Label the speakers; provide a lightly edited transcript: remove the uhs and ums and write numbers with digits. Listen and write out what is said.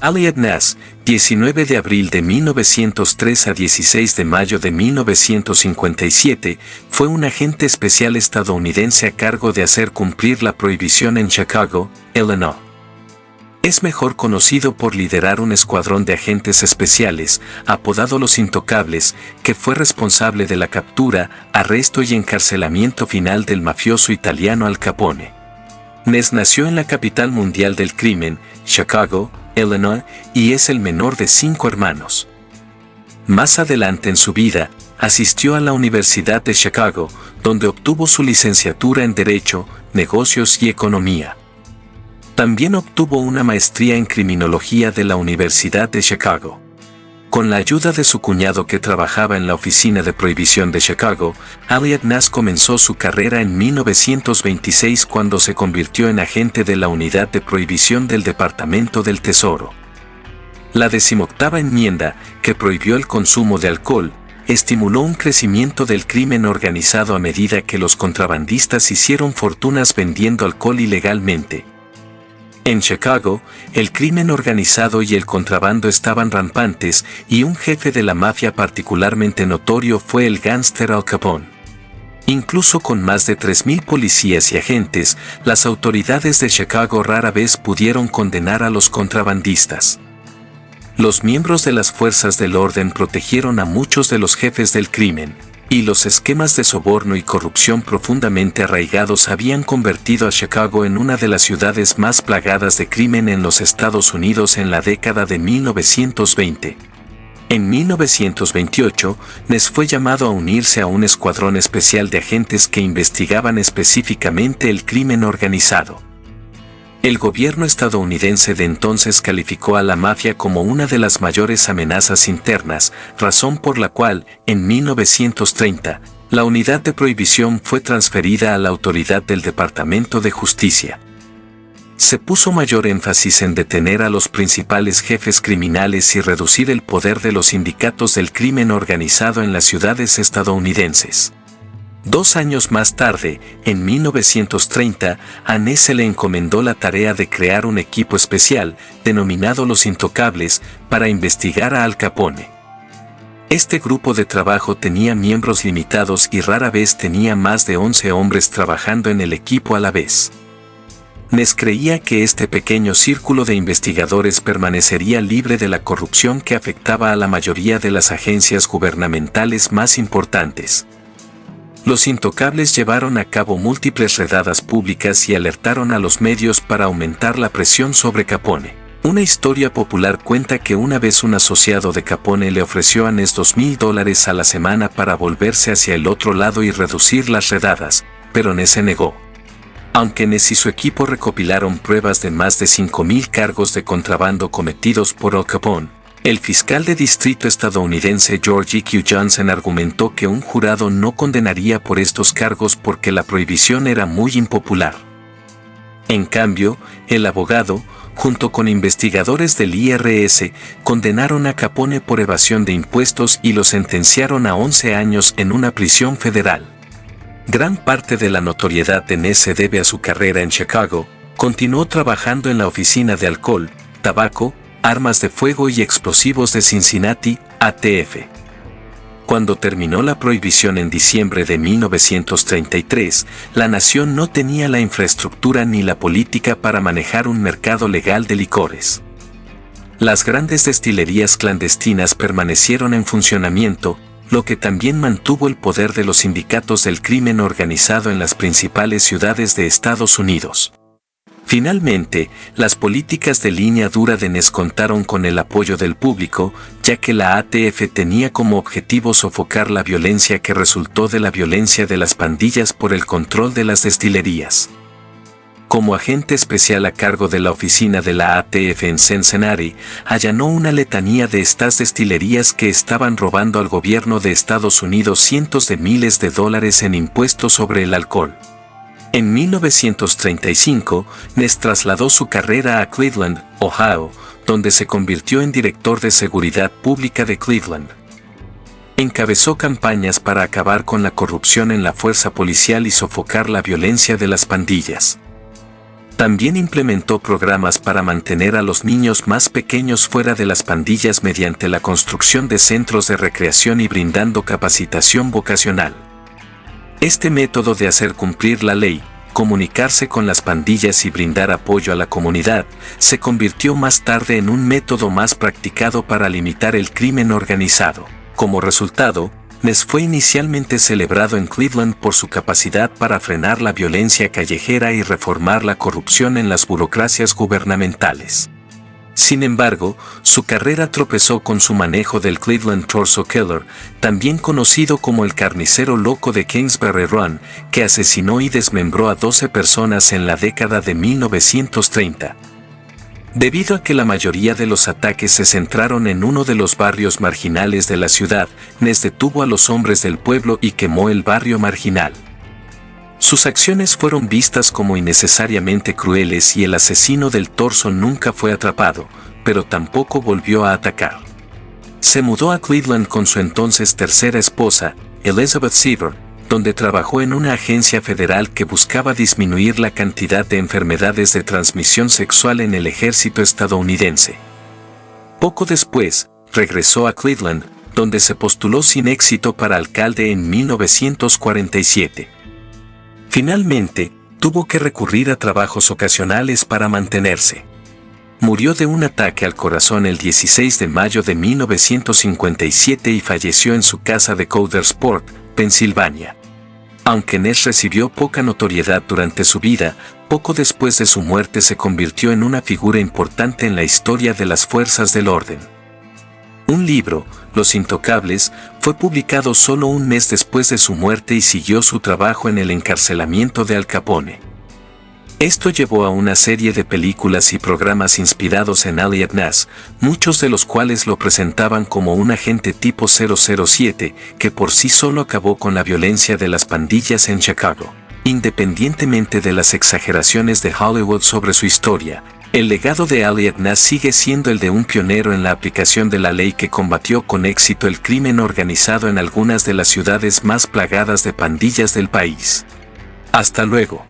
Speaker 1: Eliot Ness, 19 de abril de 1903 a 16 de mayo de 1957, fue un agente especial estadounidense a cargo de hacer cumplir la prohibición en Chicago, Illinois. Es mejor conocido por liderar un escuadrón de agentes especiales, apodado Los Intocables, que fue responsable de la captura, arresto y encarcelamiento final del mafioso italiano Al Capone. Ness nació en la capital mundial del crimen, Chicago, Illinois, y es el menor de 5 hermanos. Más adelante en su vida, asistió a la Universidad de Chicago, donde obtuvo su licenciatura en Derecho, Negocios y Economía. También obtuvo una maestría en Criminología de la Universidad de Chicago. Con la ayuda de su cuñado que trabajaba en la Oficina de Prohibición de Chicago, Eliot Ness comenzó su carrera en 1926 cuando se convirtió en agente de la Unidad de Prohibición del Departamento del Tesoro. La 18ª enmienda, que prohibió el consumo de alcohol, estimuló un crecimiento del crimen organizado a medida que los contrabandistas hicieron fortunas vendiendo alcohol ilegalmente. En Chicago, el crimen organizado y el contrabando estaban rampantes y un jefe de la mafia particularmente notorio fue el gángster Al Capone. Incluso con más de 3.000 policías y agentes, las autoridades de Chicago rara vez pudieron condenar a los contrabandistas. Los miembros de las fuerzas del orden protegieron a muchos de los jefes del crimen, y los esquemas de soborno y corrupción profundamente arraigados habían convertido a Chicago en una de las ciudades más plagadas de crimen en los Estados Unidos en la década de 1920. En 1928, Ness fue llamado a unirse a un escuadrón especial de agentes que investigaban específicamente el crimen organizado. El gobierno estadounidense de entonces calificó a la mafia como una de las mayores amenazas internas, razón por la cual, en 1930, la unidad de prohibición fue transferida a la autoridad del Departamento de Justicia. Se puso mayor énfasis en detener a los principales jefes criminales y reducir el poder de los sindicatos del crimen organizado en las ciudades estadounidenses. 2 años más tarde, en 1930, a Ness se le encomendó la tarea de crear un equipo especial, denominado Los Intocables, para investigar a Al Capone. Este grupo de trabajo tenía miembros limitados y rara vez tenía más de 11 hombres trabajando en el equipo a la vez. Ness creía que este pequeño círculo de investigadores permanecería libre de la corrupción que afectaba a la mayoría de las agencias gubernamentales más importantes. Los Intocables llevaron a cabo múltiples redadas públicas y alertaron a los medios para aumentar la presión sobre Capone. Una historia popular cuenta que una vez un asociado de Capone le ofreció a Ness $2,000 a la semana para volverse hacia el otro lado y reducir las redadas, pero Ness se negó. Aunque Ness y su equipo recopilaron pruebas de más de 5,000 cargos de contrabando cometidos por Al Capone, el fiscal de distrito estadounidense George E.Q. Johnson argumentó que un jurado no condenaría por estos cargos porque la prohibición era muy impopular. En cambio, el abogado, junto con investigadores del IRS, condenaron a Capone por evasión de impuestos y lo sentenciaron a 11 años en una prisión federal. Gran parte de la notoriedad de Ness se debe a su carrera en Chicago. Continuó trabajando en la Oficina de Alcohol, Tabaco, Armas de Fuego y Explosivos de Cincinnati, ATF. Cuando terminó la prohibición en diciembre de 1933, la nación no tenía la infraestructura ni la política para manejar un mercado legal de licores. Las grandes destilerías clandestinas permanecieron en funcionamiento, lo que también mantuvo el poder de los sindicatos del crimen organizado en las principales ciudades de Estados Unidos. Finalmente, las políticas de línea dura de Ness contaron con el apoyo del público, ya que la ATF tenía como objetivo sofocar la violencia que resultó de la violencia de las pandillas por el control de las destilerías. Como agente especial a cargo de la oficina de la ATF en Cincinnati, allanó una letanía de estas destilerías que estaban robando al gobierno de Estados Unidos cientos de miles de dólares en impuestos sobre el alcohol. En 1935, Ness trasladó su carrera a Cleveland, Ohio, donde se convirtió en director de seguridad pública de Cleveland. Encabezó campañas para acabar con la corrupción en la fuerza policial y sofocar la violencia de las pandillas. También implementó programas para mantener a los niños más pequeños fuera de las pandillas mediante la construcción de centros de recreación y brindando capacitación vocacional. Este método de hacer cumplir la ley, comunicarse con las pandillas y brindar apoyo a la comunidad, se convirtió más tarde en un método más practicado para limitar el crimen organizado. Como resultado, Ness fue inicialmente celebrado en Cleveland por su capacidad para frenar la violencia callejera y reformar la corrupción en las burocracias gubernamentales. Sin embargo, su carrera tropezó con su manejo del Cleveland Torso Killer, también conocido como el carnicero loco de Kingsbury Run, que asesinó y desmembró a 12 personas en la década de 1930. Debido a que la mayoría de los ataques se centraron en uno de los barrios marginales de la ciudad, Ness detuvo a los hombres del pueblo y quemó el barrio marginal. Sus acciones fueron vistas como innecesariamente crueles y el asesino del torso nunca fue atrapado, pero tampoco volvió a atacar. Se mudó a Cleveland con su entonces tercera esposa, Elizabeth Seaver, donde trabajó en una agencia federal que buscaba disminuir la cantidad de enfermedades de transmisión sexual en el ejército estadounidense. Poco después, regresó a Cleveland, donde se postuló sin éxito para alcalde en 1947. Finalmente, tuvo que recurrir a trabajos ocasionales para mantenerse. Murió de un ataque al corazón el 16 de mayo de 1957 y falleció en su casa de Coudersport, Pensilvania. Aunque Ness recibió poca notoriedad durante su vida, poco después de su muerte se convirtió en una figura importante en la historia de las fuerzas del orden. Un libro, Los Intocables, fue publicado solo un mes después de su muerte y siguió su trabajo en el encarcelamiento de Al Capone. Esto llevó a una serie de películas y programas inspirados en Eliot Ness, muchos de los cuales lo presentaban como un agente tipo 007 que por sí solo acabó con la violencia de las pandillas en Chicago. Independientemente de las exageraciones de Hollywood sobre su historia, el legado de Eliot Ness sigue siendo el de un pionero en la aplicación de la ley que combatió con éxito el crimen organizado en algunas de las ciudades más plagadas de pandillas del país. Hasta luego.